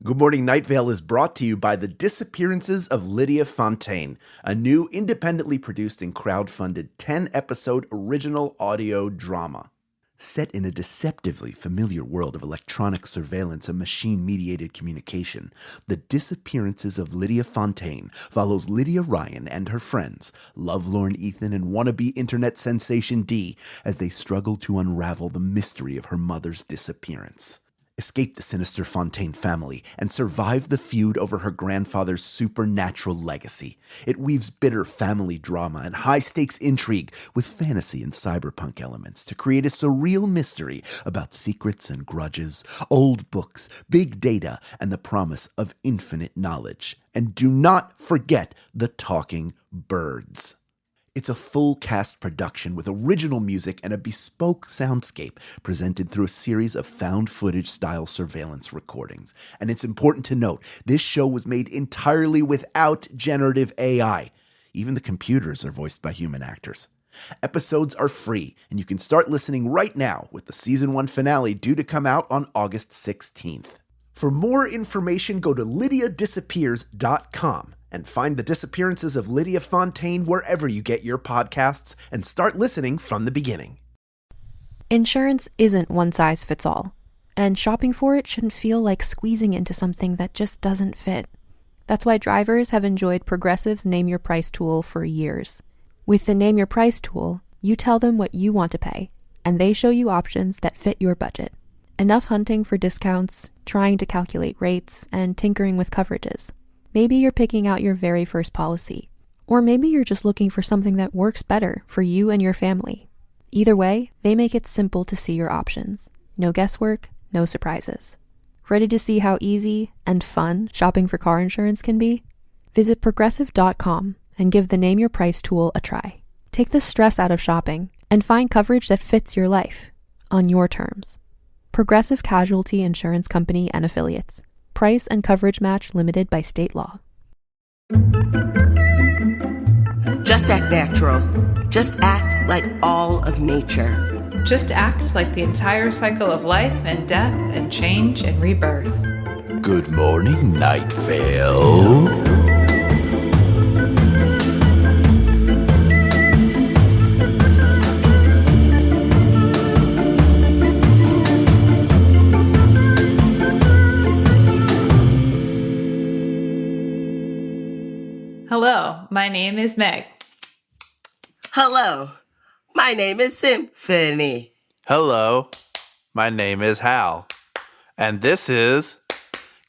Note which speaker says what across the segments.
Speaker 1: Good Morning Night Vale is brought to you by The Disappearances of Lydia Fontaine, a new independently produced and crowdfunded 10-episode original audio drama. Set in a deceptively familiar world of electronic surveillance and machine-mediated communication, The Disappearances of Lydia Fontaine follows Lydia Ryan and her friends, lovelorn Ethan and wannabe internet sensation Dee, as they struggle to unravel the mystery of her mother's disappearance. Escape the sinister Fontaine family, and survive the feud over her grandfather's supernatural legacy. It weaves bitter family drama and high-stakes intrigue with fantasy and cyberpunk elements to create a surreal mystery about secrets and grudges, old books, big data, and the promise of infinite knowledge. And do not forget the talking birds. It's a full-cast production with original music and a bespoke soundscape presented through a series of found-footage-style surveillance recordings. And it's important to note, this show was made entirely without generative AI. Even the computers are voiced by human actors. Episodes are free, and you can start listening right now with the Season 1 finale due to come out on August 16th. For more information, go to lydiadisappears.com. and find The Disappearances of Lydia Fontaine wherever you get your podcasts and start listening from the beginning.
Speaker 2: Insurance isn't one size fits all, and shopping for it shouldn't feel like squeezing into something that just doesn't fit. That's why drivers have enjoyed Progressive's Name Your Price tool for years. With the Name Your Price tool, you tell them what you want to pay, and they show you options that fit your budget. Enough hunting for discounts, trying to calculate rates, and tinkering with coverages. Maybe you're picking out your very first policy, or maybe you're just looking for something that works better for you and your family. Either way, they make it simple to see your options. No guesswork, no surprises. Ready to see how easy and fun shopping for car insurance can be? Visit Progressive.com and give the Name Your Price tool a try. Take the stress out of shopping and find coverage that fits your life, on your terms. Progressive Casualty Insurance Company and Affiliates. Price and coverage match limited by state law.
Speaker 3: Just act natural. Just act like all of nature.
Speaker 4: Just act like the entire cycle of life and death and change and rebirth.
Speaker 1: Good morning, Night Vale.
Speaker 4: Hello, my name is Meg.
Speaker 3: Hello, my name is Symphony.
Speaker 5: Hello, my name is Hal, and this is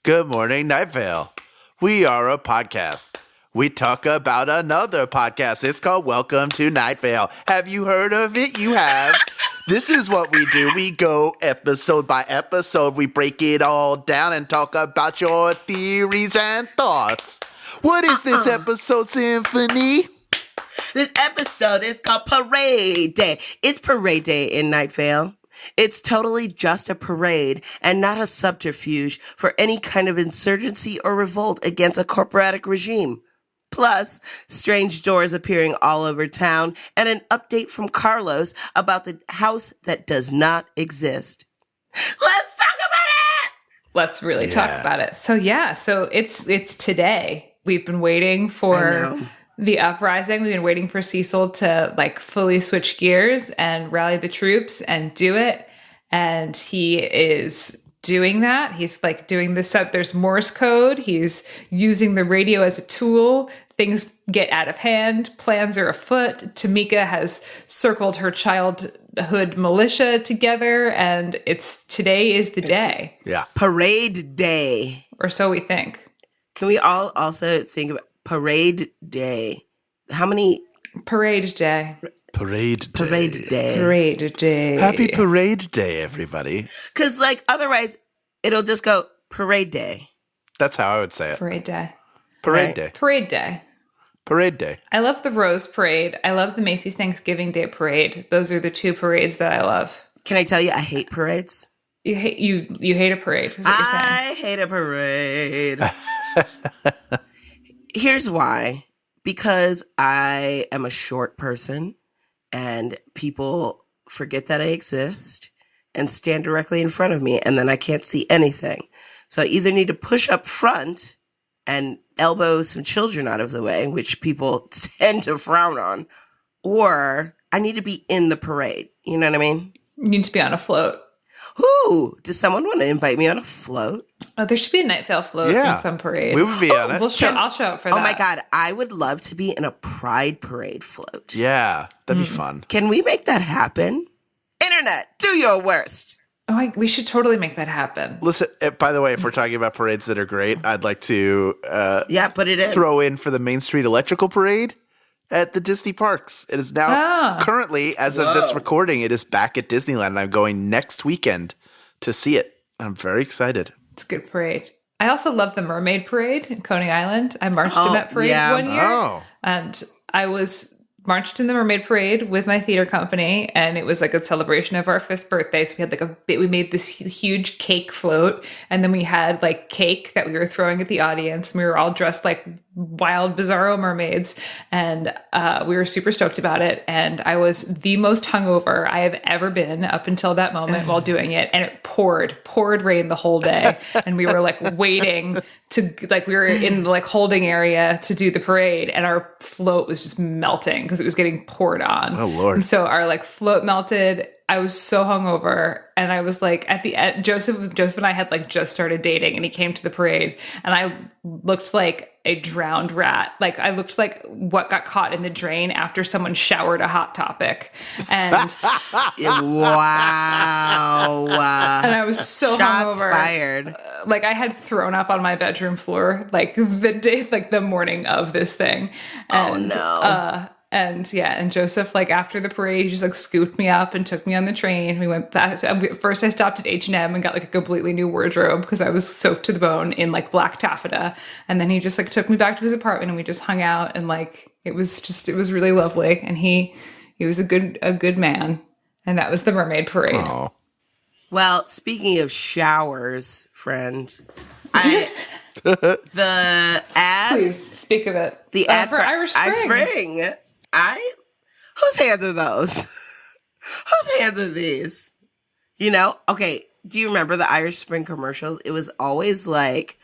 Speaker 5: Good Morning Night Vale. We are a podcast. We talk about another podcast. It's called Welcome to Night Vale. Have you heard of it? You have. This is what we do. We go episode by episode. We break it all down and talk about your theories and thoughts. What is this episode, Symphony?
Speaker 3: This episode is called Parade Day. It's Parade Day in Night Vale. It's totally just a parade and not a subterfuge for any kind of insurgency or revolt against a corporatic regime. Plus, strange doors appearing all over town and an update from Carlos about the house that does not exist. Let's talk about it!
Speaker 4: Let's really talk about it. So it's today. We've been waiting for the uprising. We've been waiting for Cecil to fully switch gears and rally the troops and do it. And he is doing that. He's doing this up. There's Morse code. He's using the radio as a tool. Things get out of hand. Plans are afoot. Tamika has circled her childhood militia together, and today is the day.
Speaker 5: Yeah.
Speaker 3: Parade Day.
Speaker 4: Or so we think.
Speaker 3: Can we all also think about Parade Day? How many?
Speaker 4: Parade Day.
Speaker 5: Parade Day.
Speaker 3: Parade Day.
Speaker 4: Parade Day.
Speaker 5: Happy Parade Day, everybody.
Speaker 3: Because, otherwise, it'll just go Parade Day.
Speaker 5: That's how I would say it.
Speaker 4: Parade Day.
Speaker 5: Parade
Speaker 3: Right.
Speaker 5: Day.
Speaker 4: Parade Day.
Speaker 5: Parade Day.
Speaker 4: I love the Rose Parade. I love the Macy's Thanksgiving Day Parade. Those are the two parades that I love.
Speaker 3: Can I tell you, I hate parades.
Speaker 4: You hate a parade, is what you're saying.
Speaker 3: I hate a parade. Here's why. Because I am a short person and people forget that I exist and stand directly in front of me, and then I can't see anything. So I either need to push up front and elbow some children out of the way, which people tend to frown on, or I need to be in the parade. You know what I mean?
Speaker 4: You need to be on a float.
Speaker 3: Ooh, does someone want to invite me on a float?
Speaker 4: Oh, there should be a Night Vale float in some parade.
Speaker 5: We would be on it.
Speaker 4: I'll show up for that.
Speaker 3: Oh my God, I would love to be in a Pride Parade float.
Speaker 5: Yeah, that'd be fun.
Speaker 3: Can we make that happen? Internet, do your worst.
Speaker 4: Oh, we should totally make that happen.
Speaker 5: Listen, by the way, if we're talking about parades that are great, I'd like to
Speaker 3: put it in.
Speaker 5: throw in for the Main Street Electrical Parade at the Disney parks. It is now currently, as of this recording, it is back at Disneyland, and I'm going next weekend to see it. I'm very excited.
Speaker 4: It's a good parade. I also love the Mermaid Parade in Coney Island. I marched in that parade one year. And I was marched in the Mermaid Parade with my theater company, and it was like a celebration of our 5th birthday. So we had we made this huge cake float, and then we had like cake that we were throwing at the audience. We were all dressed like wild, bizarro mermaids, and we were super stoked about it. And I was the most hungover I have ever been up until that moment while doing it, and it poured rain the whole day, and we were like waiting to we were in the like holding area to do the parade, and our float was just melting because it was getting poured on.
Speaker 5: Oh Lord!
Speaker 4: And so our like float melted. I was so hungover, and I was like at the end, Joseph and I had like just started dating, and he came to the parade, and I looked like a drowned rat. Like I looked like what got caught in the drain after someone showered a Hot Topic. And
Speaker 3: wow.
Speaker 4: And I was so
Speaker 3: Shots
Speaker 4: hungover.
Speaker 3: Fired.
Speaker 4: Like I had thrown up on my bedroom floor like the morning of this thing. And, and Joseph, like after the parade, he just like scooped me up and took me on the train. We went back. First I stopped at H&M and got like a completely new wardrobe because I was soaked to the bone in like black taffeta. And then he just like took me back to his apartment, and we just hung out, and like it was really lovely. And he was a good man. And that was the Mermaid Parade.
Speaker 5: Oh.
Speaker 3: Well, speaking of showers, friend, the ad.
Speaker 4: Please speak of it.
Speaker 3: The ad
Speaker 4: for Irish Spring.
Speaker 3: Whose hands are those? Whose hands are these? You know, okay, do you remember the Irish Spring commercials? It was always like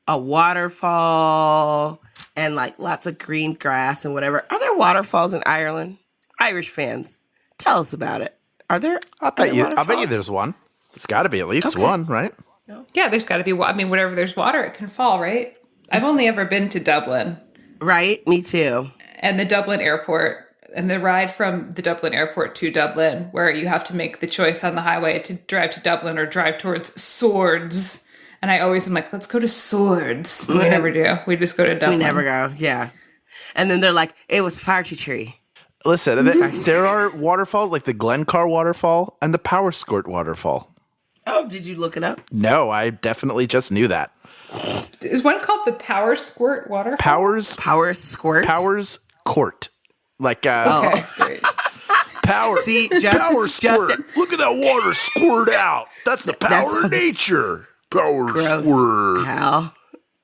Speaker 3: a waterfall and like lots of green grass and whatever. Are there waterfalls in Ireland? Irish fans, tell us about it. Are there?
Speaker 5: I'll bet you there's one. There's got to be at least one, right?
Speaker 4: Yeah, there's got to be. I mean, wherever there's water, it can fall, right? I've only ever been to Dublin.
Speaker 3: Right, me too.
Speaker 4: And the Dublin airport, and the ride from the Dublin airport to Dublin, where you have to make the choice on the highway to drive to Dublin or drive towards Swords. And I always am like, let's go to Swords. We never do. We just go to Dublin.
Speaker 3: We never go, yeah. And then they're like, it was far too tree.
Speaker 5: Listen, there are waterfalls like the Glencar waterfall and the Power Squirt waterfall.
Speaker 3: Oh, did you look it up?
Speaker 5: No, I definitely just knew that.
Speaker 4: Is one called the Power Squirt waterfall?
Speaker 3: Power Squirt?
Speaker 5: Powers Court. Like,
Speaker 4: okay, great.
Speaker 5: Power.
Speaker 3: See,
Speaker 5: Power Squirt. Look at that water squirt out. That's the power of nature. Power Squirt.
Speaker 3: Hal.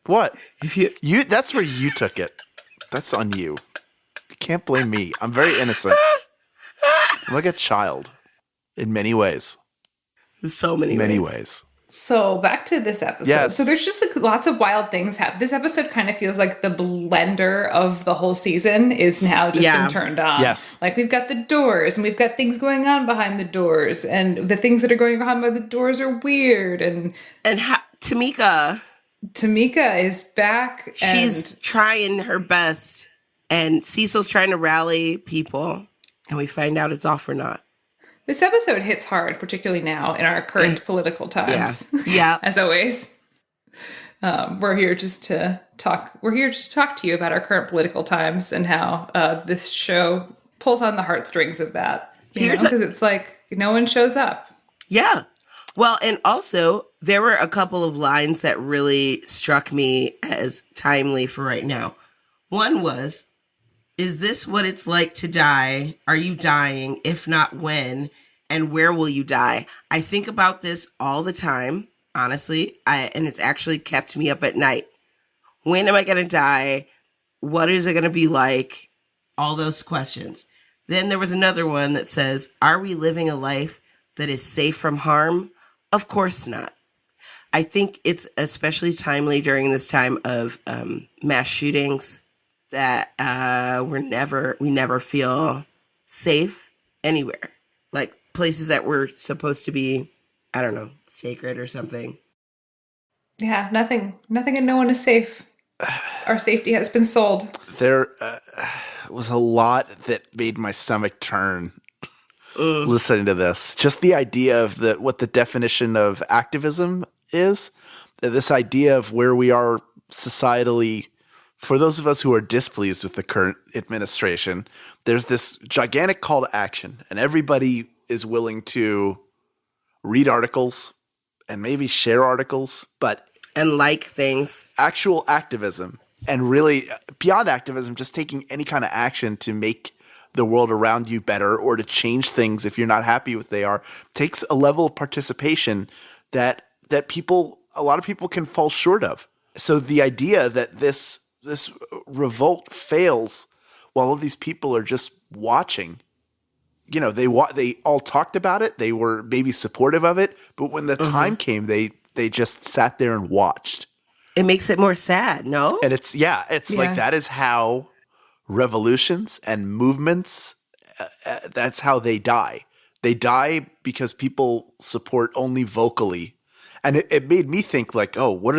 Speaker 5: What? If you that's where you took it. That's on you. You can't blame me. I'm very innocent. I'm like a child in many ways.
Speaker 3: So many ways.
Speaker 4: So back to this episode.
Speaker 5: Yes.
Speaker 4: So there's just like lots of wild things happen. This episode kind of feels like the blender of the whole season is now just been turned on.
Speaker 5: Yes.
Speaker 4: Like we've got the doors, and we've got things going on behind the doors, and the things that are going on behind the doors are weird. And
Speaker 3: Tamika
Speaker 4: is back.
Speaker 3: She's trying her best, and Cecil's trying to rally people, and we find out it's all for naught.
Speaker 4: This episode hits hard, particularly now in our current political times.
Speaker 3: Yeah.
Speaker 4: As always. We're here just to talk. We're here just to talk to you about our current political times and how this show pulls on the heartstrings of that. Because it's like no one shows up.
Speaker 3: Yeah. Well, and also there were a couple of lines that really struck me as timely for right now. One was, is this what it's like to die? Are you dying? If not, when? And where will you die? I think about this all the time, honestly, and it's actually kept me up at night. When am I going to die? What is it going to be like? All those questions. Then there was another one that says, are we living a life that is safe from harm? Of course not. I think it's especially timely during this time of mass shootings that we never feel safe anywhere. Like places that were supposed to be, I don't know, sacred or something.
Speaker 4: Yeah, nothing and no one is safe. Our safety has been sold.
Speaker 5: There was a lot that made my stomach turn listening to this. Just the idea of what the definition of activism is. This idea of where we are societally, for those of us who are displeased with the current administration, there's this gigantic call to action, and everybody is willing to read articles and maybe share articles,
Speaker 3: and like things.
Speaker 5: Actual activism, and really beyond activism, just taking any kind of action to make the world around you better or to change things if you're not happy with they are, takes a level of participation that a lot of people can fall short of. So the idea that this revolt fails while all these people are just watching, they all talked about it. They were maybe supportive of it, but when the time came, they just sat there and watched.
Speaker 3: It makes it more sad, no?
Speaker 5: And it's like that is how revolutions and movements, that's how they die. They die because people support only vocally. And it made me think like, oh, what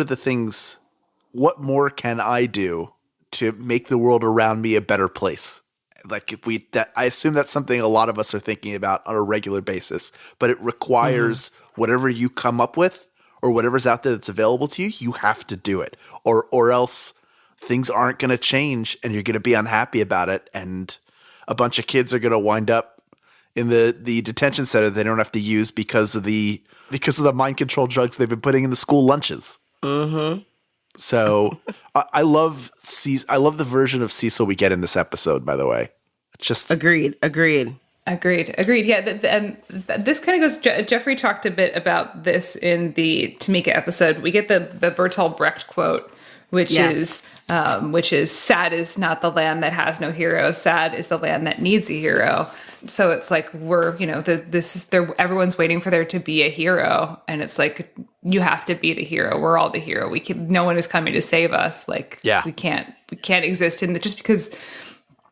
Speaker 5: more can I do to make the world around me a better place? Like I assume that's something a lot of us are thinking about on a regular basis, but it requires whatever you come up with or whatever's out there that's available to you, you have to do it, or else things aren't going to change and you're going to be unhappy about it. And a bunch of kids are going to wind up in the detention center they don't have to use because of the mind control drugs they've been putting in the school lunches. So I love the version of Cecil we get in this episode, by the way. Just
Speaker 3: Agreed.
Speaker 4: Yeah, and this kind of goes. Jeffrey talked a bit about this in the Tamika episode. We get the Bertolt Brecht quote, which is "Sad is not the land that has no hero. Sad is the land that needs a hero." So it's like everyone's waiting for there to be a hero, and it's like you have to be the hero. We're all the hero. No one is coming to save us. Like we can't exist just because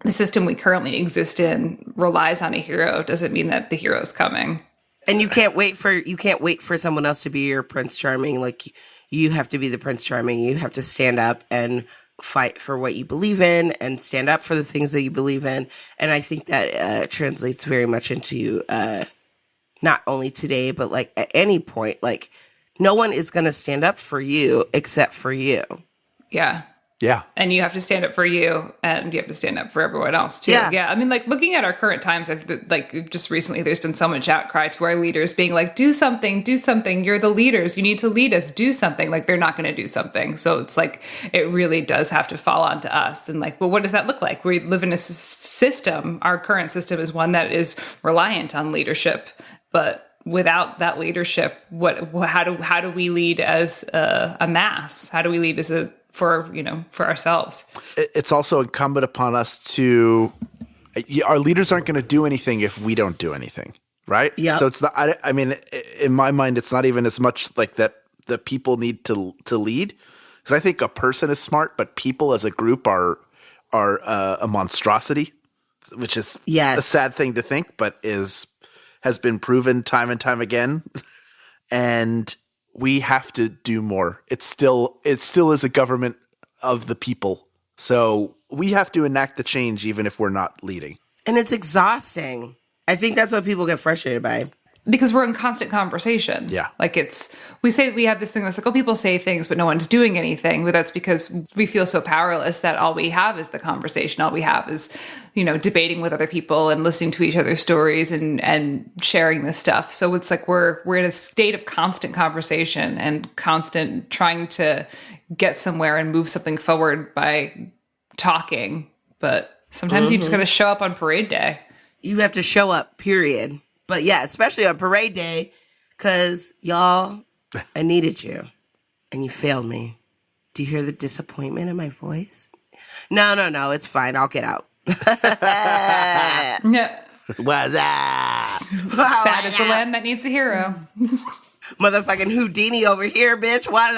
Speaker 4: the system we currently exist in relies on a hero doesn't mean that the hero's coming.
Speaker 3: And you can't wait for someone else to be your Prince Charming. Like you have to be the Prince Charming. You have to stand up and fight for what you believe in and stand up for the things that you believe in. And I think that translates very much into not only today, but like at any point, like no one is going to stand up for you except for you.
Speaker 4: Yeah.
Speaker 5: Yeah.
Speaker 4: And you have to stand up for you and you have to stand up for everyone else too. Yeah. I mean, like looking at our current times, like just recently, there's been so much outcry to our leaders being like, do something. You're the leaders. You need to lead us. Do something. Like they're not going to do something. So it's like, it really does have to fall onto us. And like, well, what does that look like? We live in a system. Our current system is one that is reliant on leadership, but without that leadership, how do we lead as a mass? How do we lead for ourselves?
Speaker 5: It's also incumbent upon us our leaders aren't going to do anything if we don't do anything, right? Yeah. So it's not, I mean, in my mind, it's not even as much like that the people need to lead, because I think a person is smart, but people as a group are a monstrosity, which is a sad thing to think, but has been proven time and time again. And we have to do more. It still is a government of the people. So we have to enact the change even if we're not leading.
Speaker 3: And it's exhausting. I think that's what people get frustrated by.
Speaker 4: Because we're in constant conversation. Yeah. Like we have this thing that's like, oh, people say things, but no one's doing anything. But that's because we feel so powerless that all we have is the conversation. All we have is, debating with other people and listening to each other's stories and sharing this stuff. So it's like we're in a state of constant conversation and constant trying to get somewhere and move something forward by talking. But sometimes you just got to show up on parade day.
Speaker 3: You have to show up, period. But yeah, especially on parade day, because y'all, I needed you and you failed me. Do you hear the disappointment in my voice? No, it's fine. I'll get out.
Speaker 4: Yeah.
Speaker 5: What's that?
Speaker 4: Sad is the land that needs a hero.
Speaker 3: Motherfucking Houdini over here, bitch. Wow.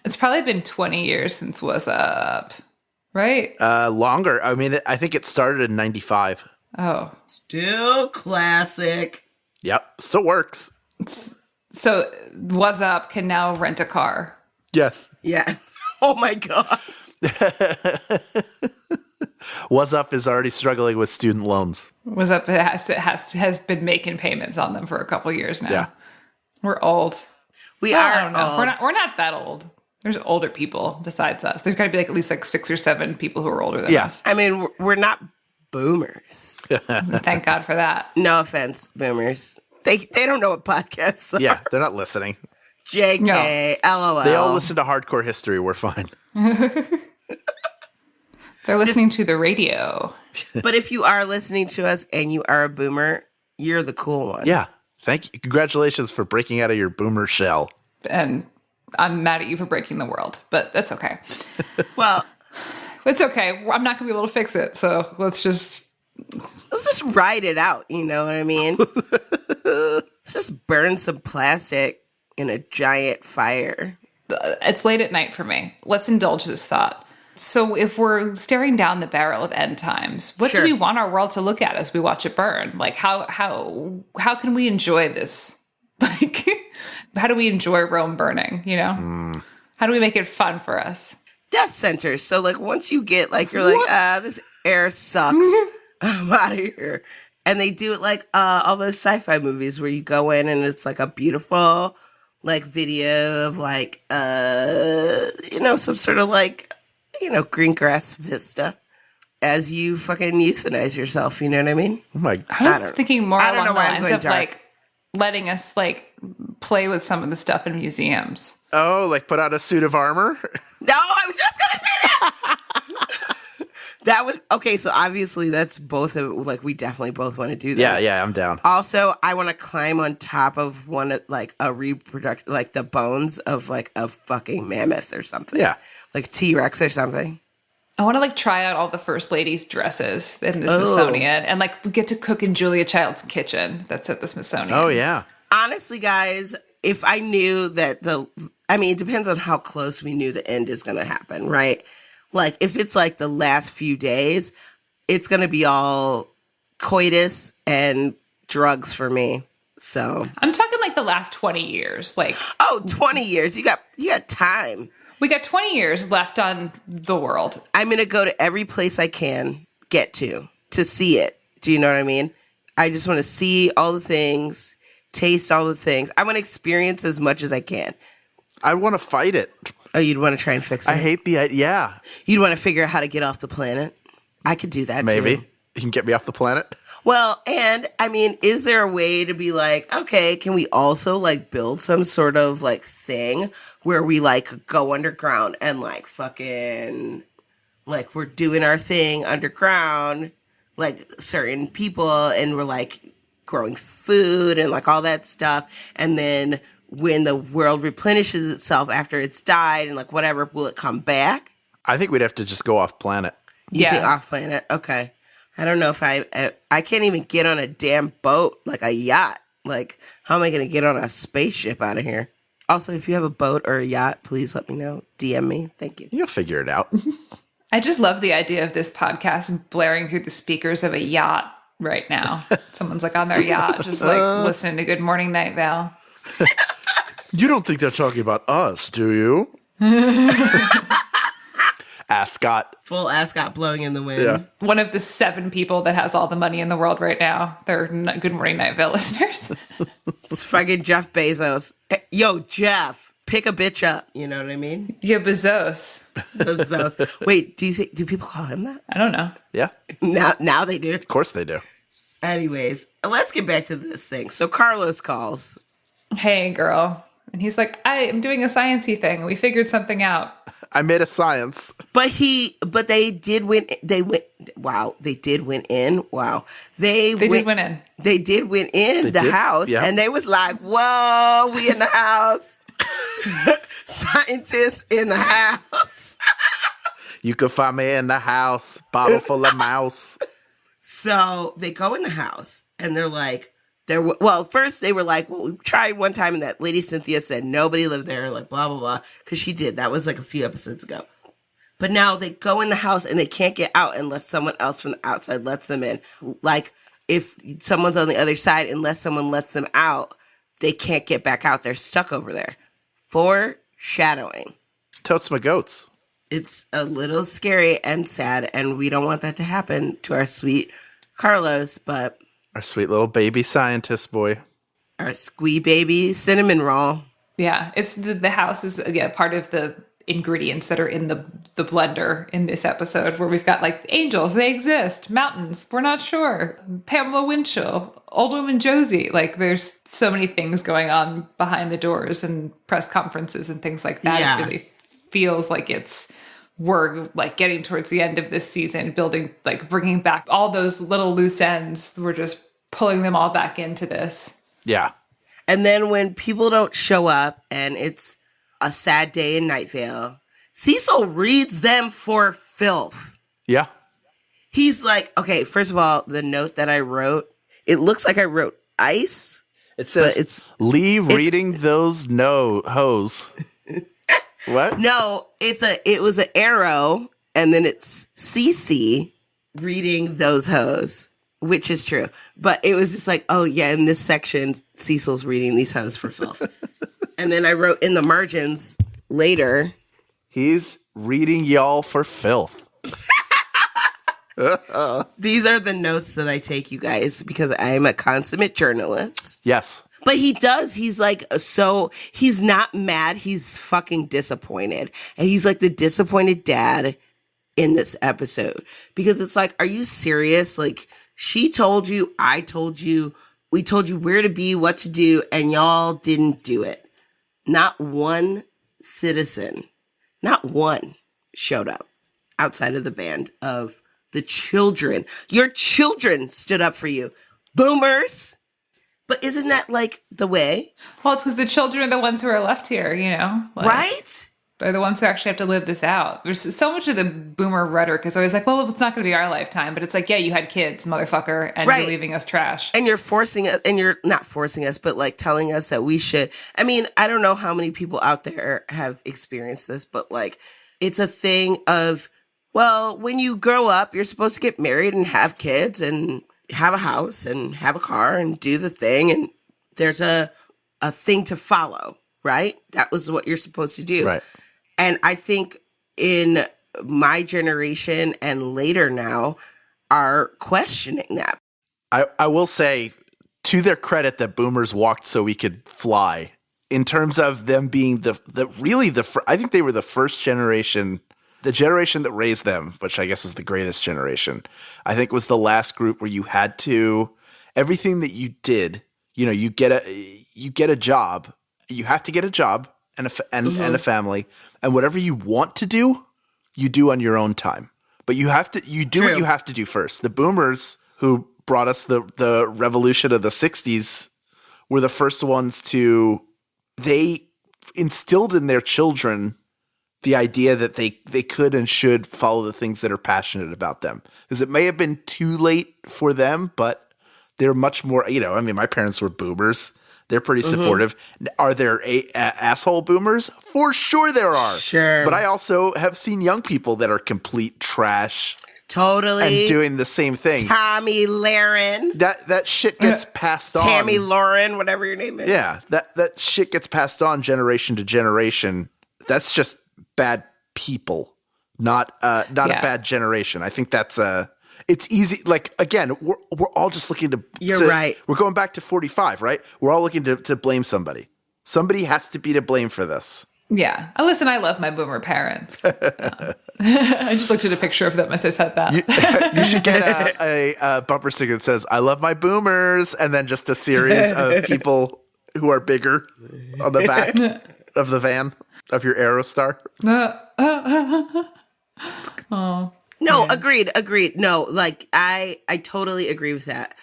Speaker 4: It's probably been 20 years since What's Up, right?
Speaker 5: Longer. I mean, I think it started in 95.
Speaker 4: Oh.
Speaker 3: Still classic.
Speaker 5: Yep. Still works.
Speaker 4: So What's Up can now rent a car.
Speaker 5: Yes.
Speaker 3: Yeah. Oh my God.
Speaker 5: What's Up is already struggling with student loans.
Speaker 4: What's Up has been making payments on them for a couple years now.
Speaker 5: Yeah.
Speaker 4: We're old.
Speaker 3: We
Speaker 4: Well,
Speaker 3: are
Speaker 4: I don't know.
Speaker 3: old.
Speaker 4: We're not that old. There's older people besides us. There's got to be at least 6 or 7 people who are older than us.
Speaker 3: I mean, we're not boomers.
Speaker 4: Thank God for that.
Speaker 3: No offense, boomers. They don't know what podcasts are.
Speaker 5: Yeah, they're not listening.
Speaker 3: JK, LOL.
Speaker 5: They all listen to Hardcore History. We're fine.
Speaker 4: They're listening to the radio.
Speaker 3: But if you are listening to us and you are a boomer, you're the cool one.
Speaker 5: Yeah. Thank you. Congratulations for breaking out of your boomer shell.
Speaker 4: And I'm mad at you for breaking the world, but that's okay.
Speaker 3: Well,
Speaker 4: It's okay. I'm not going to be able to fix it. So let's just
Speaker 3: ride it out. You know what I mean? Let's just burn some plastic in a giant fire.
Speaker 4: It's late at night for me. Let's indulge this thought. So if we're staring down the barrel of end times, what
Speaker 3: Sure.
Speaker 4: do we want our world to look at as we watch it burn? Like how can we enjoy this? Like how do we enjoy Rome burning, you know? How do we make it fun for us?
Speaker 3: Death centers. So like once you get like you're like, this air sucks. I'm out of here. And they do it like all those sci-fi movies where you go in and it's like a beautiful like video of like some sort of like green grass vista as you fucking euthanize yourself, you know what I mean?
Speaker 5: Oh my God.
Speaker 4: I was thinking more
Speaker 3: I don't
Speaker 4: along
Speaker 3: know
Speaker 4: the
Speaker 3: why I'm
Speaker 4: lines
Speaker 3: going
Speaker 4: of
Speaker 3: dark.
Speaker 4: like letting us like play with some of the stuff in museums.
Speaker 5: Oh, like put on a suit of armor?
Speaker 3: No, I was just gonna say that. That would okay. So obviously, that's both of like we definitely both want to do that.
Speaker 5: Yeah, I'm down.
Speaker 3: Also, I want to climb on top of one of like a reproduction, like the bones of like a fucking mammoth or something.
Speaker 5: Yeah.
Speaker 3: Like T-Rex or something.
Speaker 4: I want to like try out all the first ladies' dresses in the
Speaker 3: Oh.
Speaker 4: Smithsonian and like we get to cook in Julia Child's kitchen that's at the Smithsonian.
Speaker 5: Oh, yeah.
Speaker 3: Honestly, guys, if I knew that it depends on how close we knew the end is going to happen, right? Like, if it's like the last few days, it's going to be all coitus and drugs for me. So,
Speaker 4: I'm talking like the last 20 years. Like,
Speaker 3: 20 years. You got time.
Speaker 4: we got 20 years left on the world.
Speaker 3: I'm going to go to every place I can get to see it. Do you know what I mean? I just want to see all the things, taste all the things. I want to experience as much as I can.
Speaker 5: I want to fight it.
Speaker 3: Oh, you'd want to try and fix it?
Speaker 5: I hate the idea. Yeah.
Speaker 3: You'd want to figure out how to get off the planet? I could do that,
Speaker 5: Maybe.
Speaker 3: too.
Speaker 5: You can get me off the planet?
Speaker 3: Well, and, I mean, is there a way to be like, okay, can we also, like, build some sort of, like, thing where we, like, go underground and, like, fucking, like, we're doing our thing underground, like, certain people, and we're, like, growing food and, like, all that stuff, and then when the world replenishes itself after it's died and, like, whatever, will it come back?
Speaker 5: I think we'd have to just go off planet.
Speaker 3: You
Speaker 4: Yeah.
Speaker 3: think off planet? Okay. I don't know if I can't even get on a damn boat, like a yacht. Like, how am I going to get on a spaceship out of here? Also, if you have a boat or a yacht, please let me know. DM me. Thank you.
Speaker 5: You'll figure it out.
Speaker 4: I just love the idea of this podcast blaring through the speakers of a yacht right now. Someone's like on their yacht, just like listening to Good Morning Night Vale.
Speaker 5: You don't think they're talking about us, do you? Ascot.
Speaker 3: Full ascot blowing in the wind.
Speaker 5: Yeah.
Speaker 4: One of the 7 people that has all the money in the world right now. They're Good Morning Night Vale listeners.
Speaker 3: It's fucking Jeff Bezos. Yo, Jeff, pick a bitch up. You know what I mean?
Speaker 4: Yeah, Bezos.
Speaker 3: Bezos. Wait, do people call him that?
Speaker 4: I don't know.
Speaker 5: Yeah,
Speaker 3: Now they do.
Speaker 5: of course they do.
Speaker 3: Anyways, let's get back to this thing. So Carlos calls.
Speaker 4: Hey, girl. And he's like, I am doing a sciencey thing. We figured something out.
Speaker 5: I made a science.
Speaker 3: But they did win. Wow. They did win in. Wow. They
Speaker 4: did win in.
Speaker 3: They did win in
Speaker 5: They
Speaker 3: the
Speaker 5: did?
Speaker 3: house.
Speaker 5: Yeah.
Speaker 3: And they was like, whoa, we in the house. Scientists in the house.
Speaker 5: You could find me in the house, bottle full of mouse.
Speaker 3: So they go in the house and they're First they were like, well, we tried one time and that lady Cynthia said nobody lived there, like blah, blah, blah. Because she did. That was like a few episodes ago. But now they go in the house and they can't get out unless someone else from the outside lets them in. Like if someone's on the other side, unless someone lets them out, they can't get back out. They're stuck over there. Foreshadowing.
Speaker 5: Totes my goats.
Speaker 3: It's a little scary and sad, and we don't want that to happen to our sweet Carlos, but...
Speaker 5: Our sweet little baby scientist boy.
Speaker 3: Our squee baby cinnamon roll.
Speaker 4: Yeah, it's the house is part of the ingredients that are in the blender in this episode, where we've got like angels, they exist, mountains, we're not sure, Pamela Winchell, old woman Josie. Like there's so many things going on behind the doors and press conferences and things like that.
Speaker 3: Yeah.
Speaker 4: It really feels like we're like getting towards the end of this season, bringing back all those little loose ends. We're just pulling them all back into this.
Speaker 5: Yeah.
Speaker 3: And then when people don't show up and it's a sad day in Night Vale, Cecil reads them for filth.
Speaker 5: Yeah.
Speaker 3: He's like, okay, first of all, the note that I wrote, it looks like I wrote ice.
Speaker 5: It says, reading those hoes. What?
Speaker 3: No, it was an arrow, and then it's Cece reading those hoes, which is true. But it was just like, oh yeah, in this section, Cecil's reading these hoes for filth. And then I wrote in the margins later,
Speaker 5: he's reading y'all for filth.
Speaker 3: These are the notes that I take, you guys, because I am a consummate journalist.
Speaker 5: Yes.
Speaker 3: But he does. He's like, so he's not mad. He's fucking disappointed. And he's like the disappointed dad in this episode. Because it's like, are you serious? Like, she told you, I told you, we told you where to be, what to do, and y'all didn't do it. Not one citizen, not one showed up outside of the band of the children. Your children stood up for you. Boomers. But isn't that like the way?
Speaker 4: Well, it's because the children are the ones who are left here, you know? Like,
Speaker 3: right?
Speaker 4: They're the ones who actually have to live this out. There's so much of the boomer rhetoric is always like, well, it's not going to be our lifetime. But it's like, yeah, you had kids, motherfucker, and
Speaker 3: Right.
Speaker 4: you're leaving us trash.
Speaker 3: And you're forcing us, and you're not forcing us, but like telling us that we should. I mean, I don't know how many people out there have experienced this, but like, it's a thing of, well, when you grow up, you're supposed to get married and have kids and have a house and have a car and do the thing. And there's a thing to follow, right? That was what you're supposed to do.
Speaker 5: Right.
Speaker 3: And I think in my generation and later now are questioning that.
Speaker 5: I will say, to their credit, that boomers walked so we could fly. In terms of them being I think they were the first generation, the generation that raised them, which I guess is the greatest generation. I think was the last group where you had to, everything that you did, you know, you get a job, you have to get a job and a family, and whatever you want to do, you do on your own time. But you do what you have to do first. The boomers who brought us the revolution of the 60s were the first ones they instilled in their children the idea that they could and should follow the things that are passionate about them. Because it may have been too late for them, but they're much more, you know, I mean, my parents were boomers. They're pretty supportive. Are there asshole boomers? For sure there are.
Speaker 3: Sure.
Speaker 5: But I also have seen young people that are complete trash.
Speaker 3: Totally.
Speaker 5: And doing the same thing.
Speaker 3: Tommy Laren.
Speaker 5: That shit gets passed on.
Speaker 3: Tammy Lauren, whatever your name is.
Speaker 5: Yeah. That shit gets passed on generation to generation. That's just bad people, not a bad generation. I think that's it's easy. Like, again, we're all just looking to.
Speaker 3: You're right.
Speaker 5: We're going back to 45, right? We're all looking to blame somebody. Somebody has to be to blame for this.
Speaker 4: Yeah. Listen, I love my boomer parents. I just looked at a picture of them as I said that.
Speaker 5: You should get a bumper sticker that says, "I love my boomers," and then just a series of people who are bigger on the back of the van of your Aerostar.
Speaker 4: Oh.
Speaker 3: No, agreed. No, like I totally agree with that.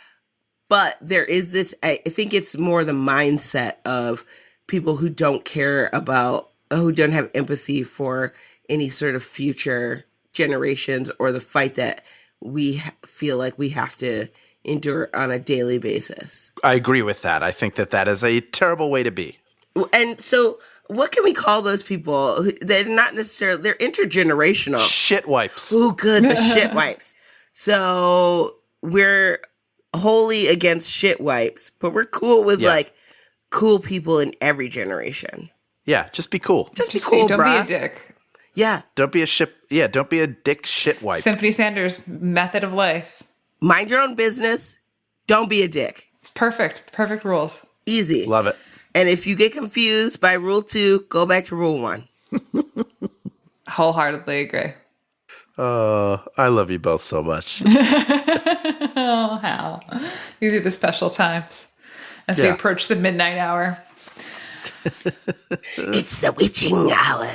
Speaker 3: But there is this, I think it's more the mindset of people who don't care about, who don't have empathy for any sort of future generations or the fight that we feel like we have to endure on a daily basis.
Speaker 5: I agree with that. I think that is a terrible way to be.
Speaker 3: And so what can we call those people? They're not necessarily, they're intergenerational.
Speaker 5: Shit wipes.
Speaker 3: Ooh, good, the shit wipes. So we're wholly against shit wipes, but we're cool with like cool people in every generation.
Speaker 5: Yeah, just be cool.
Speaker 3: Just be cool,
Speaker 4: Don't
Speaker 3: bruh.
Speaker 4: be a dick.
Speaker 3: Yeah.
Speaker 5: Don't be a dick shit wipe.
Speaker 4: Symphony Sanders' method of life.
Speaker 3: Mind your own business. Don't be a dick.
Speaker 4: It's perfect. Perfect rules.
Speaker 3: Easy.
Speaker 5: Love it.
Speaker 3: And if you get confused by rule 2, go back to rule 1.
Speaker 4: Wholeheartedly agree.
Speaker 5: I love you both so much.
Speaker 4: Oh, Hal. These are the special times as we approach the midnight hour.
Speaker 3: It's the witching hour.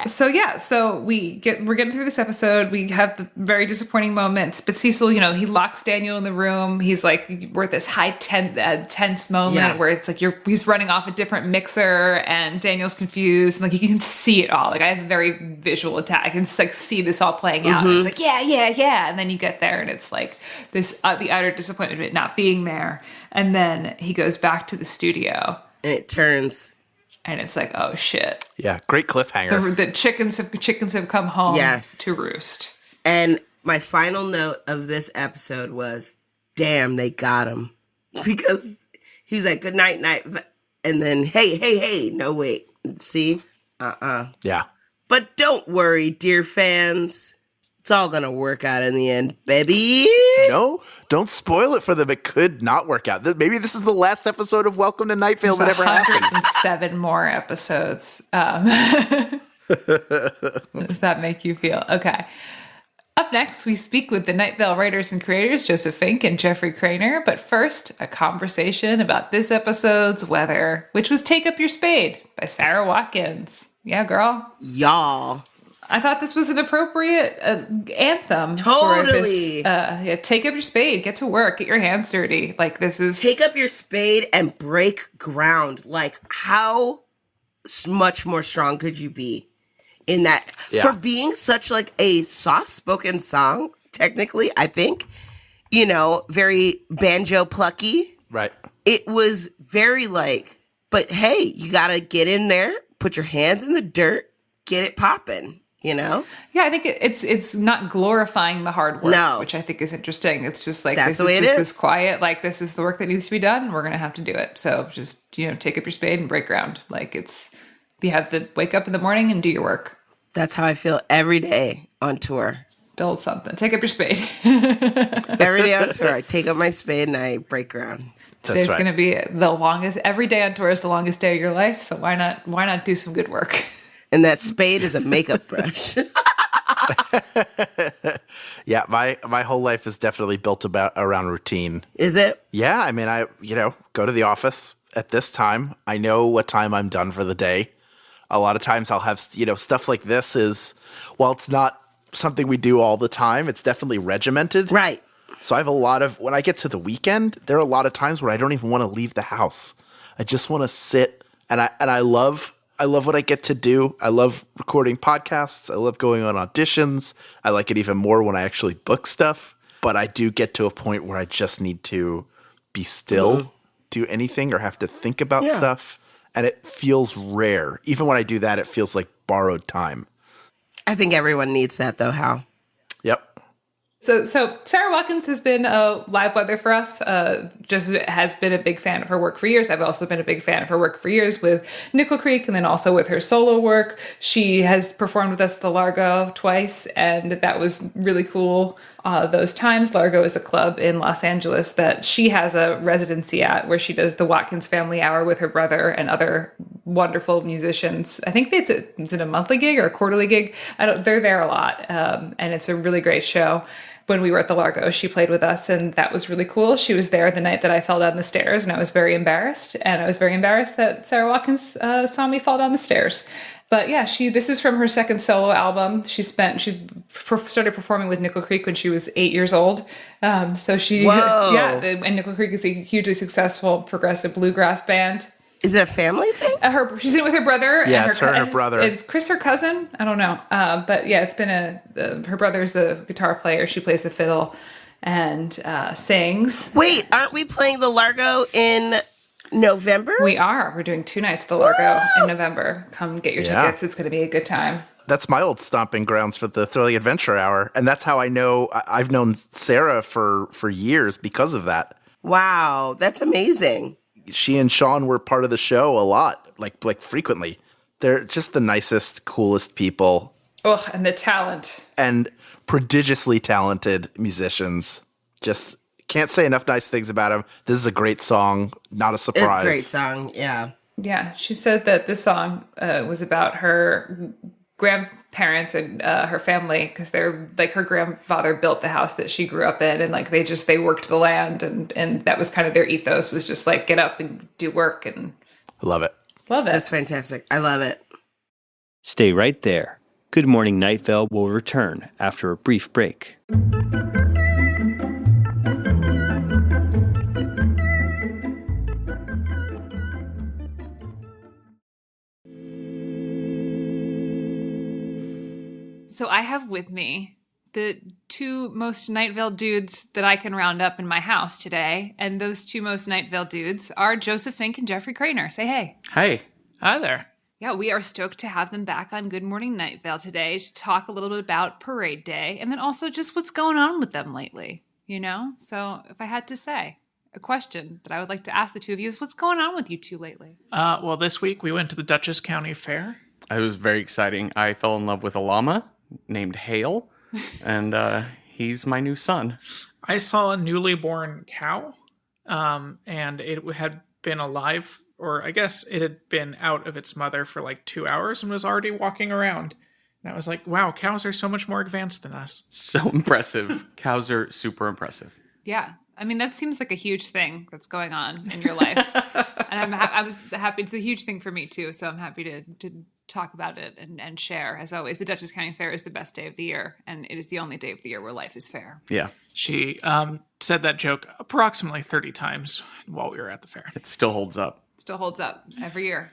Speaker 4: So we're getting through this episode. We have the very disappointing moments, but Cecil, he locks Daniel in the room. He's like, we're at this high tense moment where it's like he's running off a different mixer, and Daniel's confused, and like you can see it all. Like I have a very visual attack. I can just like see this all playing out. And it's like yeah, and then you get there, and it's like this the utter disappointment of it not being there. And then he goes back to the studio,
Speaker 3: And it turns.
Speaker 4: and it's like, oh shit.
Speaker 5: Yeah, great cliffhanger.
Speaker 4: The chickens have come home to roost.
Speaker 3: And my final note of this episode was, damn, they got him. Because he was like, good night, night. And then, hey, no, wait. See?
Speaker 5: Yeah.
Speaker 3: But don't worry, dear fans. It's all going to work out in the end, baby.
Speaker 5: No, don't spoil it for them. It could not work out. Maybe this is the last episode of Welcome to Night Vale that ever happened.
Speaker 4: 107 more episodes. Does that make you feel? Okay. Up next, we speak with the Night Vale writers and creators, Joseph Fink and Jeffrey Cranor. But first, a conversation about this episode's weather, which was Take Up Your Spade by Sarah Watkins. Yeah, girl.
Speaker 3: Y'all.
Speaker 4: I thought this was an appropriate anthem.
Speaker 3: Totally.
Speaker 4: For this, take up your spade, get to work, get your hands dirty. Like this is...
Speaker 3: Take up your spade and break ground. Like how much more strong could you be in that?
Speaker 5: Yeah.
Speaker 3: For being such like a soft-spoken song, technically, I think, very banjo plucky.
Speaker 5: Right.
Speaker 3: It was very like, but hey, you got to get in there, put your hands in the dirt, get it popping.
Speaker 4: Yeah, I think it's not glorifying the hard work, which I think is interesting. It's just like,
Speaker 3: that's
Speaker 4: this
Speaker 3: the way
Speaker 4: is
Speaker 3: it
Speaker 4: just
Speaker 3: is.
Speaker 4: this quiet, like this is the work that needs to be done, and we're going to have to do it. So just, take up your spade and break ground. Like you have to wake up in the morning and do your work.
Speaker 3: That's how I feel every day on tour.
Speaker 4: Build something. Take up your spade.
Speaker 3: Every day on tour, I take up my spade and I break ground.
Speaker 4: Today's going to be the longest, every day on tour is the longest day of your life. So why not do some good work?
Speaker 3: And that spade is a makeup brush.
Speaker 5: Yeah, my whole life is definitely built around routine.
Speaker 3: Is it?
Speaker 5: Yeah, I mean, I go to the office at this time. I know what time I'm done for the day. A lot of times I'll have, stuff like this is, while it's not something we do all the time, it's definitely regimented.
Speaker 3: Right.
Speaker 5: So I have when I get to the weekend, there are a lot of times where I don't even want to leave the house. I just want to sit, and I love what I get to do. I love recording podcasts. I love going on auditions. I like it even more when I actually book stuff. But I do get to a point where I just need to be still, do anything, or have to think about stuff. And it feels rare. Even when I do that, it feels like borrowed time.
Speaker 3: I think everyone needs that, though, Hal.
Speaker 5: Yep.
Speaker 4: So Sarah Watkins has been a live weather for us. Just has been a big fan of her work for years. I've also been a big fan of her work for years with Nickel Creek, and then also with her solo work. She has performed with us at the Largo twice, and that was really cool. Those times, Largo is a club in Los Angeles that she has a residency at, where she does the Watkins Family Hour with her brother and other wonderful musicians. I think is it a monthly gig or a quarterly gig? They're there a lot, and it's a really great show. When we were at the Largo, she played with us, and that was really cool. She was there the night that I fell down the stairs, and I was very embarrassed. And I was very embarrassed that Sarah Watkins saw me fall down the stairs. But yeah, this is from her second solo album. She started performing with Nickel Creek when she was 8 years old. And Nickel Creek is a hugely successful progressive bluegrass band.
Speaker 3: Is it a family thing?
Speaker 4: She's in it with her brother.
Speaker 5: Yeah, it's her and her brother.
Speaker 4: Is Chris her cousin? I don't know. But yeah, it's been her brother's the guitar player. She plays the fiddle and sings.
Speaker 3: Wait, aren't we playing the Largo in November?
Speaker 4: We are. We're doing 2 nights at the Largo in November. Come get your tickets. It's going to be a good time.
Speaker 5: That's my old stomping grounds for the Thrilling Adventure Hour. And that's how I've known Sarah for years because of that.
Speaker 3: Wow, that's amazing.
Speaker 5: She and Sean were part of the show a lot, like frequently. They're just the nicest, coolest people.
Speaker 4: Oh, and the talent.
Speaker 5: And prodigiously talented musicians. Just can't say enough nice things about them. This is a great song, not a surprise.
Speaker 3: Great song, yeah.
Speaker 4: Yeah, she said that this song was about her grandparents and her family, because they're like, her grandfather built the house that she grew up in, and like they worked the land, and that was kind of their ethos, was just like get up and do work. And
Speaker 5: love it.
Speaker 3: That's fantastic. I love it.
Speaker 6: Stay right there. Good Morning Night Vale will return after a brief break.
Speaker 4: So I have with me the 2 most Night Vale dudes that I can round up in my house today. And those 2 most Night Vale dudes are Joseph Fink and Jeffrey Cranor. Say hey.
Speaker 7: Hey. Hi there.
Speaker 4: Yeah, we are stoked to have them back on Good Morning Night Vale today to talk a little bit about Parade Day, and then also just what's going on with them lately, you know? So if I had to say a question that I would like to ask the 2 of you is, what's going on with you 2 lately?
Speaker 7: Well, this week we went to the Dutchess County Fair.
Speaker 8: It was very exciting. I fell in love with a llama named Hale, and he's my new son.
Speaker 7: I saw a newly born cow, and it had been alive, or I guess it had been out of its mother for like 2 hours and was already walking around. And I was like, wow, cows are so much more advanced than us.
Speaker 8: So impressive. Cows are super impressive.
Speaker 4: Yeah. I mean, that seems like a huge thing that's going on in your life. And I was happy. It's a huge thing for me too. So I'm happy to talk about it and share. As always, the Dutchess County Fair is the best day of the year, and it is the only day of the year where life is fair.
Speaker 8: Yeah.
Speaker 7: She said that joke approximately 30 times while we were at the fair.
Speaker 8: It still holds up.
Speaker 4: Still holds up every year.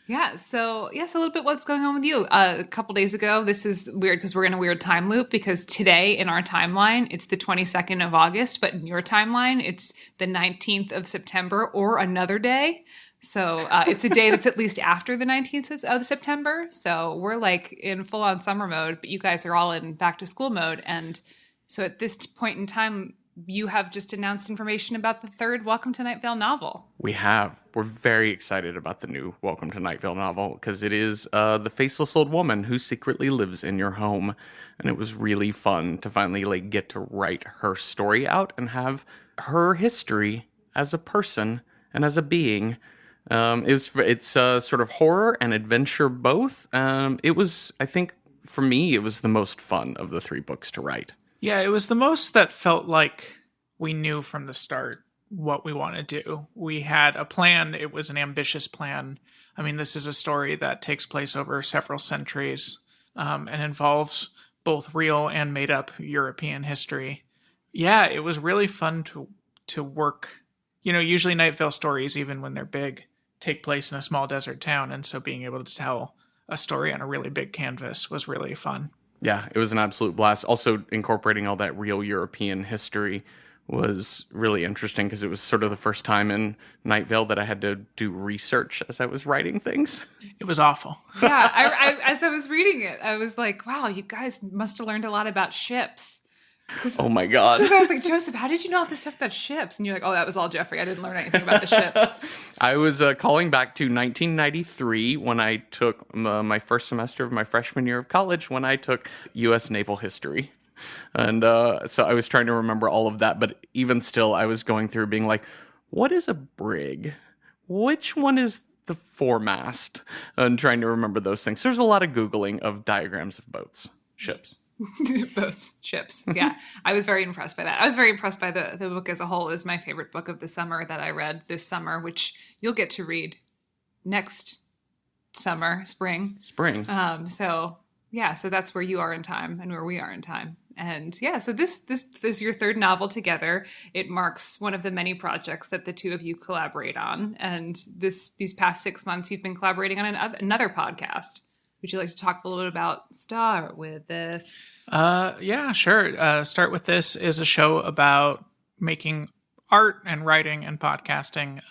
Speaker 4: Yeah. So a little bit what's going on with you. A couple days ago, this is weird because we're in a weird time loop, because today in our timeline, it's the 22nd of August, but in your timeline, it's the 19th of September or another day. So it's a day that's at least after the 19th of September. So we're like in full on summer mode, but you guys are all in back to school mode. And so at this point in time, you have just announced information about the 3rd Welcome to Night Vale novel.
Speaker 8: We have. We're very excited about the new Welcome to Night Vale novel, because it is the Faceless Old Woman who secretly lives in your home. And it was really fun to finally get to write her story out and have her history as a person and as a being. It's sort of horror and adventure both. It was, I think, for me, it was the most fun of the 3 books to write.
Speaker 7: Yeah, it was the most that felt like we knew from the start what we want to do. We had a plan. It was an ambitious plan. I mean, this is a story that takes place over several centuries and involves both real and made-up European history. Yeah, it was really fun to work. You know, usually Night Vale stories, even when they're big, take place in a small desert town, and so being able to tell a story on a really big canvas was really fun.
Speaker 8: Yeah, it was an absolute blast. Also, incorporating all that real European history was really interesting, because it was sort of the first time in Night Vale that I had to do research as I was writing things.
Speaker 7: It was awful.
Speaker 4: Yeah, I as I was reading it, I was like, wow, you guys must have learned a lot about ships.
Speaker 8: Oh my God.
Speaker 4: Because I was like, Joseph, how did you know all this stuff about ships? And you're like, oh, that was all Jeffrey. I didn't learn anything about the ships.
Speaker 8: I was calling back to 1993 when I took my first semester of my freshman year of college, when I took U.S. Naval History. And so I was trying to remember all of that. But even still, I was going through being like, what is a brig? Which one is the foremast? And trying to remember those things. There's a lot of Googling of diagrams of boats, ships.
Speaker 4: Both ships. Yeah. I was very impressed by that. I was very impressed by the book as a whole. It was my favorite book of the summer that I read this summer, which you'll get to read next spring.
Speaker 8: So
Speaker 4: So that's where you are in time and where we are in time. And yeah, so this is your third novel together. It marks one of the many projects that the two of you collaborate on. And these past 6 months, you've been collaborating on another podcast. Would you like to talk a little bit about Start With This?
Speaker 7: Yeah, sure. Start With This is a show about making art and writing and podcasting.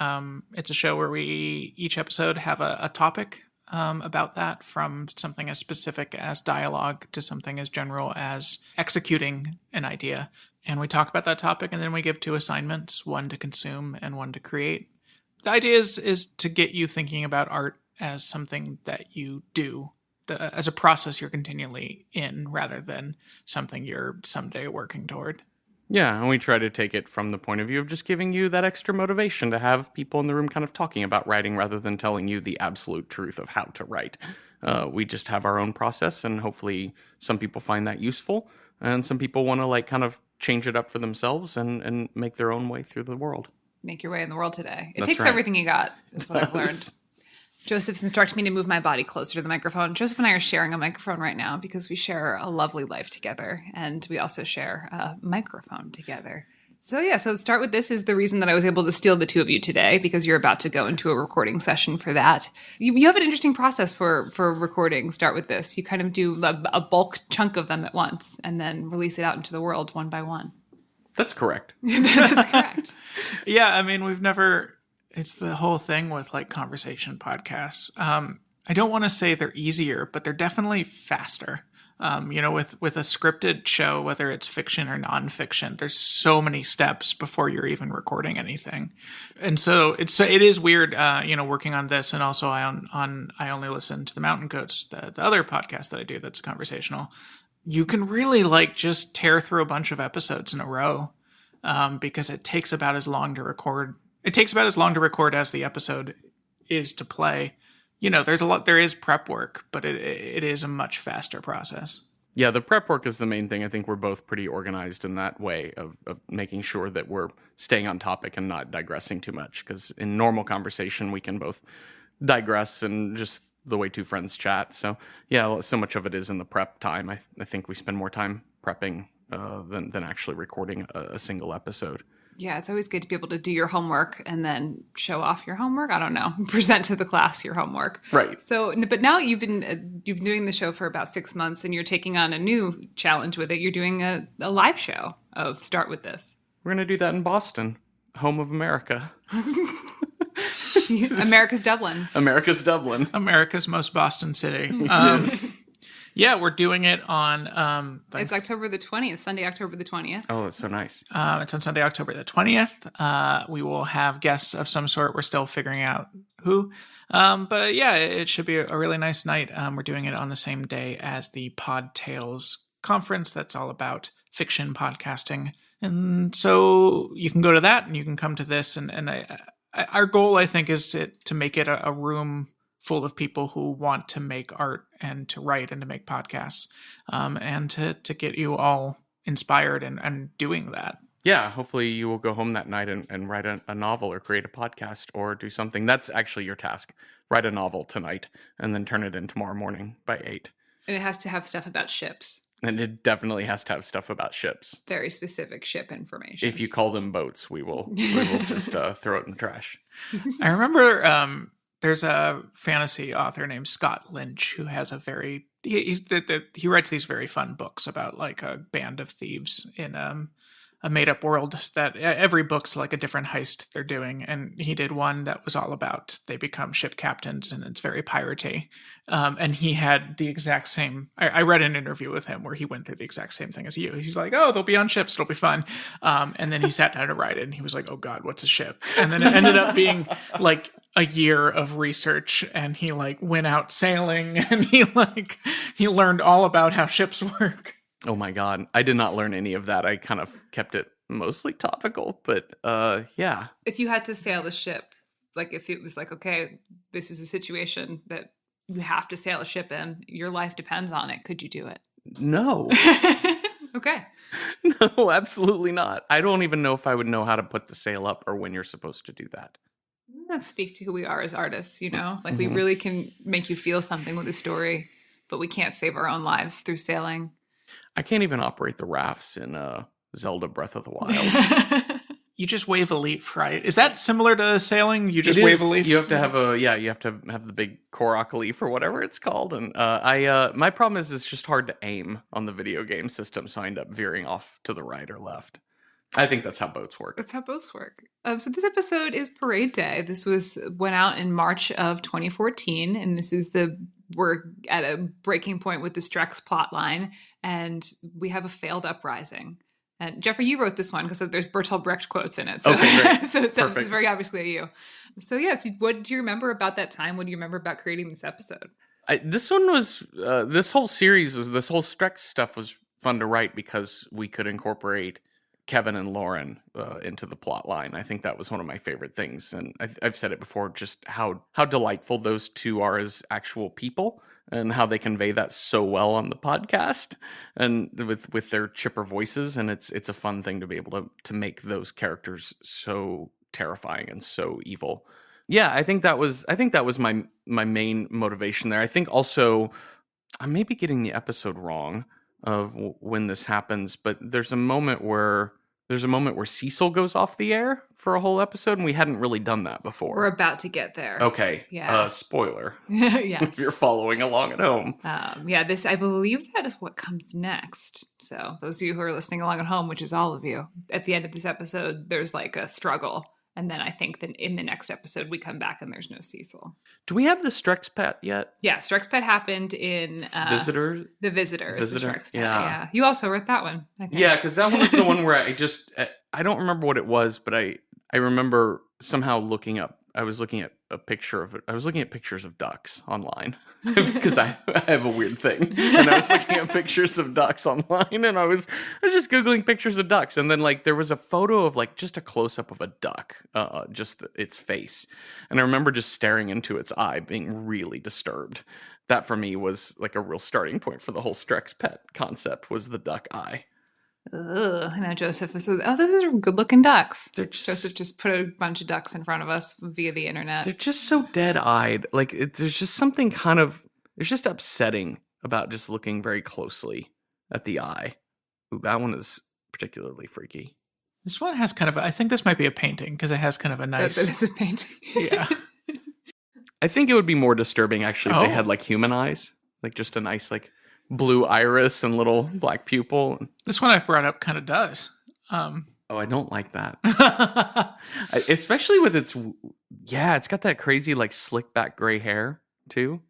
Speaker 7: It's a show where we each episode have a topic about that, from something as specific as dialogue to something as general as executing an idea. And we talk about that topic, and then we give 2 assignments, one to consume and one to create. The idea is to get you thinking about art as something that you do, as a process you're continually in, rather than something you're someday working toward.
Speaker 8: Yeah, and we try to take it from the point of view of just giving you that extra motivation to have people in the room kind of talking about writing rather than telling you the absolute truth of how to write. We just have our own process, and hopefully some people find that useful, and some people want to like kind of change it up for themselves and make their own way through the world.
Speaker 4: Make your way in the world today. It
Speaker 8: That's
Speaker 4: takes
Speaker 8: right.
Speaker 4: everything you got, is what I've learned. Joseph's instructed me to move my body closer to the microphone. Joseph and I are sharing a microphone right now because we share a lovely life together, and we also share a microphone together. So Start With This is the reason that I was able to steal the two of you today, because you're about to go into a recording session for that. You have an interesting process for recording Start With This. You kind of do a bulk chunk of them at once and then release it out into the world one by one.
Speaker 8: That's correct.
Speaker 4: That's correct.
Speaker 7: Yeah, I mean, it's the whole thing with like conversation podcasts. I don't want to say they're easier, but they're definitely faster. With a scripted show, whether it's fiction or nonfiction, there's so many steps before you're even recording anything. And so it is weird, working on this. And also I only listen to the Mountain Goats, the other podcast that I do that's conversational. You can really like just tear through a bunch of episodes in a row, because it takes about as long to record. It takes about as long to record as the episode is to play. There is prep work, but it is a much faster process.
Speaker 8: Yeah, the prep work is the main thing. I think we're both pretty organized in that way of making sure that we're staying on topic and not digressing too much. Because in normal conversation, we can both digress and just the way two friends chat. So yeah, so much of it is in the prep time. I think we spend more time prepping than actually recording a single episode.
Speaker 4: Yeah, it's always good to be able to do your homework and then show off your homework. I don't know, present to the class your homework.
Speaker 8: Right.
Speaker 4: So, but now you've been doing the show for about 6 months, and you're taking on a new challenge with it. You're doing a live show of Start With This.
Speaker 8: We're going to do that in Boston, home of America.
Speaker 4: America's Dublin.
Speaker 8: America's Dublin.
Speaker 7: America's most Boston city.
Speaker 8: Yes.
Speaker 7: Yeah, we're doing it on...
Speaker 4: it's October the 20th, Sunday, October the 20th.
Speaker 8: Oh, that's so nice.
Speaker 7: It's on Sunday, October the 20th. We will have guests of some sort. We're still figuring out who. But yeah, it should be a really nice night. We're doing it on the same day as the Pod Tales conference. That's all about fiction podcasting. And so you can go to that and you can come to this. And our goal, I think, is to make it a room full of people who want to make art and to write and to make podcasts, and to get you all inspired and doing that.
Speaker 8: Yeah, hopefully you will go home that night and write a novel or create a podcast or do something. That's actually your task. Write a novel tonight and then turn it in tomorrow morning by 8.
Speaker 4: And it has to have stuff about ships.
Speaker 8: And it definitely has to have stuff about ships.
Speaker 4: Very specific ship information.
Speaker 8: If you call them boats, we will just throw it in the trash.
Speaker 7: I remember... there's a fantasy author named Scott Lynch who has he writes these very fun books about like a band of thieves in a made-up world that every book's like a different heist they're doing. And he did one that was all about they become ship captains and it's very piratey. And he had the exact same... I read an interview with him where he went through the exact same thing as you. He's like, oh, they'll be on ships. It'll be fun. And then he sat down to write it and he was like, oh God, what's a ship? And then it ended up being like a year of research, and he like went out sailing and he learned all about how ships work.
Speaker 8: Oh my God. I did not learn any of that. I kind of kept it mostly topical, but yeah.
Speaker 4: If you had to sail a ship, like if it was like, okay, this is a situation that you have to sail a ship in, your life depends on it, could you do it?
Speaker 8: No.
Speaker 4: Okay.
Speaker 8: No, absolutely not. I don't even know if I would know how to put the sail up or when you're supposed to do that.
Speaker 4: Let's speak to who we are as artists, Like we really can make you feel something with a story, but we can't save our own lives through sailing.
Speaker 8: I can't even operate the rafts in Zelda Breath of the Wild.
Speaker 7: You just wave a leaf, right? Is that similar to sailing? You just wave a leaf?
Speaker 8: You have to have the big Korok leaf or whatever it's called. And my problem is it's just hard to aim on the video game system, so I end up veering off to the right or left. I think that's how boats work.
Speaker 4: That's how boats work. So this episode is Parade Day. This went out in March of 2014, and this is we're at a breaking point with the Strex plot line, and we have a failed uprising. And Jeffrey, you wrote this one because there's Bertolt Brecht quotes in it. So,
Speaker 8: okay, great.
Speaker 4: So it's very obviously a you. So so what do you remember about that time? What do you remember about creating this episode?
Speaker 8: This one was, this whole Strex stuff was fun to write because we could incorporate Kevin and Lauren into the plot line. I think that was one of my favorite things. And I've said it before, just how delightful those two are as actual people. And how they convey that so well on the podcast, and with their chipper voices, and it's a fun thing to be able to make those characters so terrifying and so evil. Yeah, I think that was my main motivation there. I think also I may be getting the episode wrong of when this happens, but there's a moment where Cecil goes off the air for a whole episode, and we hadn't really done that before.
Speaker 4: We're about to get there.
Speaker 8: Okay.
Speaker 4: Yeah.
Speaker 8: Spoiler.
Speaker 4: Yes.
Speaker 8: If you're following along at home.
Speaker 4: This, I believe that is what comes next. So those of you who are listening along at home, which is all of you, at the end of this episode, there's like a struggle. And then I think that in the next episode, we come back and there's no Cecil.
Speaker 8: Do we have the Strex Pet yet?
Speaker 4: Yeah, Strex Pet happened in...
Speaker 8: Visitor?
Speaker 4: The Visitor is the Strex Pet,
Speaker 8: yeah.
Speaker 4: You also wrote that one, I think.
Speaker 8: Yeah, because that one was the one where I don't remember what it was, but I remember somehow I was looking at pictures of ducks online because I have a weird thing, and I was looking at pictures of ducks online, and I was just Googling pictures of ducks, and then there was a photo of just a close up of a duck, just its face, and I remember just staring into its eye, being really disturbed. That for me was a real starting point for the whole Strex Pet concept, was the duck eye.
Speaker 4: Ugh, I know Joseph was those are good-looking ducks. Joseph just put a bunch of ducks in front of us via the internet.
Speaker 8: They're just so dead-eyed. There's just something it's just upsetting about just looking very closely at the eye. Ooh, that one is particularly freaky.
Speaker 7: This one has I think this might be a painting because it has kind of a nice...
Speaker 4: It is a painting.
Speaker 7: Yeah.
Speaker 8: I think it would be more disturbing, actually, if they had, human eyes. Just a nice, blue iris and little black pupil.
Speaker 7: This one I've brought up kind of does.
Speaker 8: I don't like that. Especially with it's got that crazy slick back gray hair too.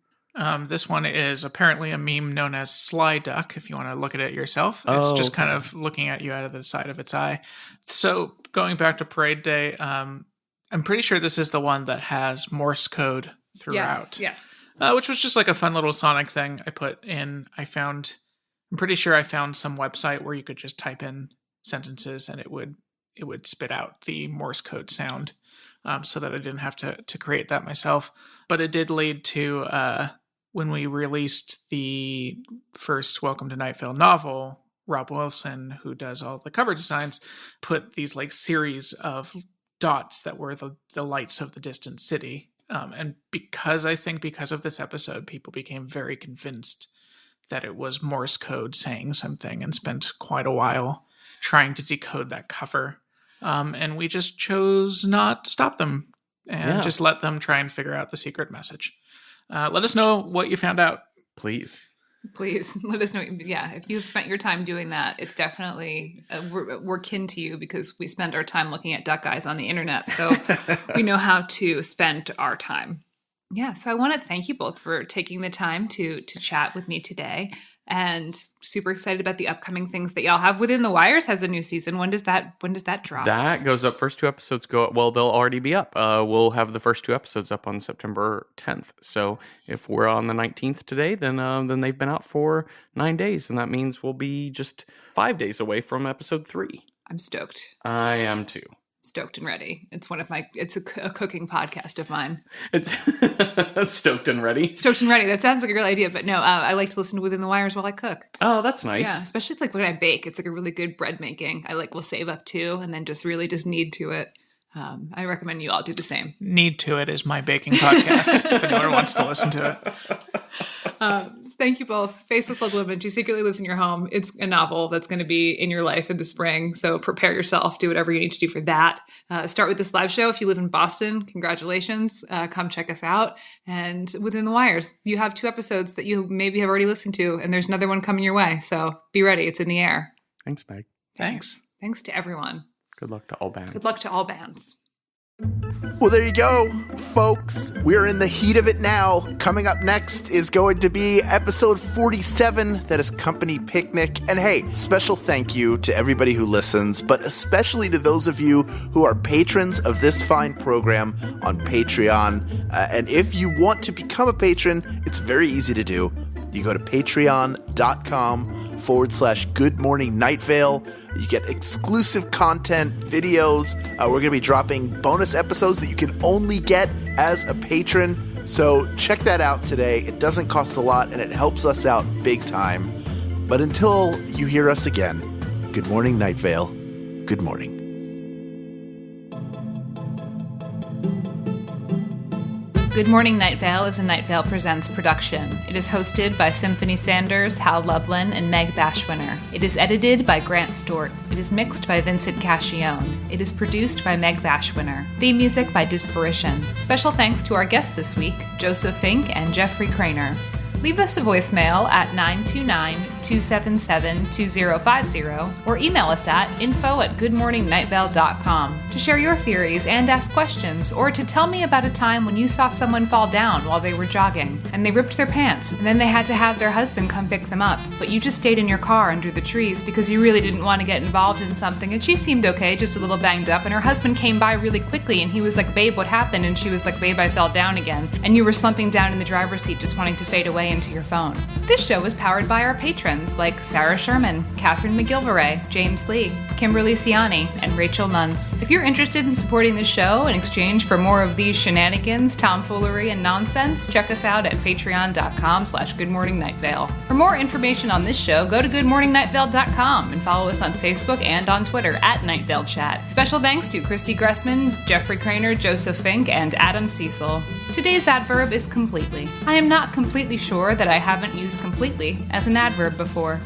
Speaker 7: This one is apparently a meme known as Sly Duck, if you want to look at it yourself. It's just kind of looking at you out of the side of its eye. So going back to Parade Day, I'm pretty sure this is the one that has Morse code throughout.
Speaker 4: Yes.
Speaker 7: Which was just a fun little Sonic thing I put in. I'm pretty sure I found some website where you could just type in sentences and it would spit out the Morse code sound, so that I didn't have to create that myself. But it did lead to when we released the first Welcome to Night Vale novel, Rob Wilson, who does all the cover designs, put these series of dots that were the lights of the distant city. And because of this episode, people became very convinced that it was Morse code saying something and spent quite a while trying to decode that cover. And we just chose not to stop them and just let them try and figure out the secret message. Let us know what you found out.
Speaker 8: Please
Speaker 4: let us know. Yeah, if you've spent your time doing that, it's definitely we're kin to you because we spend our time looking at duck eyes on the internet, so we know how to spend our time. Yeah, so I want to thank you both for taking the time to chat with me today, and super excited about the upcoming things that y'all have. Within the Wires has a new season. When does that drop?
Speaker 8: That goes up. First two episodes go. Well, they'll already be up. We'll have the first two episodes up on September 10th. So if we're on the 19th today, then they've been out for 9 days, and that means we'll be just 5 days away from episode 3.
Speaker 4: I'm stoked.
Speaker 8: I am too.
Speaker 4: Stoked and Ready. It's a cooking podcast of mine.
Speaker 8: It's Stoked and Ready.
Speaker 4: Stoked and Ready. That sounds like a great idea, but no, I like to listen to Within the Wires while I cook.
Speaker 8: Oh, that's nice.
Speaker 4: Yeah, especially when I bake. It's a really good bread making. I will save up to and then just knead to it. I recommend you all do the same.
Speaker 7: Knead to It is my baking podcast if anyone wants to listen to it.
Speaker 4: Thank you both. Faceless Old Woman, She Secretly Lives in Your Home. It's a novel that's going to be in your life in the spring. So prepare yourself. Do whatever you need to do for that. Start with this live show. If you live in Boston, congratulations. Come check us out. And Within the Wires, you have 2 episodes that you maybe have already listened to, and there's another one coming your way. So be ready. It's in the air.
Speaker 8: Thanks, Meg.
Speaker 7: Thanks.
Speaker 4: Thanks to everyone.
Speaker 8: Good luck to all bands.
Speaker 4: Good luck to all bands.
Speaker 1: Well, there you go, folks. We're in the heat of it now. Coming up next is going to be episode 47, that is Company Picnic. And hey, special thank you to everybody who listens, but especially to those of you who are patrons of this fine program on Patreon. And if you want to become a patron, it's very easy to do. You go to patreon.com/Good Morning Night Vale. You get exclusive content, videos. We're going to be dropping bonus episodes that you can only get as a patron. So check that out today. It doesn't cost a lot and it helps us out big time. But until you hear us again, good morning, Night Vale. Good morning.
Speaker 4: Good Morning Night Vale is a Night Vale Presents production. It is hosted by Symphony Sanders, Hal Lublin, and Meg Bashwiner. It is edited by Grant Stewart. It is mixed by Vincent Cacchione. It is produced by Meg Bashwiner. Theme music by Disparition. Special thanks to our guests this week, Joseph Fink and Jeffrey Cranor. Leave us a voicemail at 929-277-2050 or email us at info@goodmorningnightVale.com to share your theories and ask questions, or to tell me about a time when you saw someone fall down while they were jogging and they ripped their pants and then they had to have their husband come pick them up, but you just stayed in your car under the trees because you really didn't want to get involved in something, and she seemed okay, just a little banged up, and her husband came by really quickly and he was like, "Babe, what happened?" And she was like, "Babe, I fell down again," and you were slumping down in the driver's seat just wanting to fade away into your phone. This show is powered by our patrons like Sarah Sherman, Catherine McGilvray, James Lee, Kimberly Ciani, and Rachel Muntz. If you're interested in supporting the show in exchange for more of these shenanigans, tomfoolery, and nonsense, check us out at patreon.com/goodmorningnightVale. For more information on this show, go to goodmorningnightVale.com and follow us on Facebook and on Twitter at Night Vale Chat. Special thanks to Christy Gressman, Jeffrey Cranor, Joseph Fink, and Adam Cecil. Today's adverb is completely. I am not completely sure that I haven't used completely as an adverb before.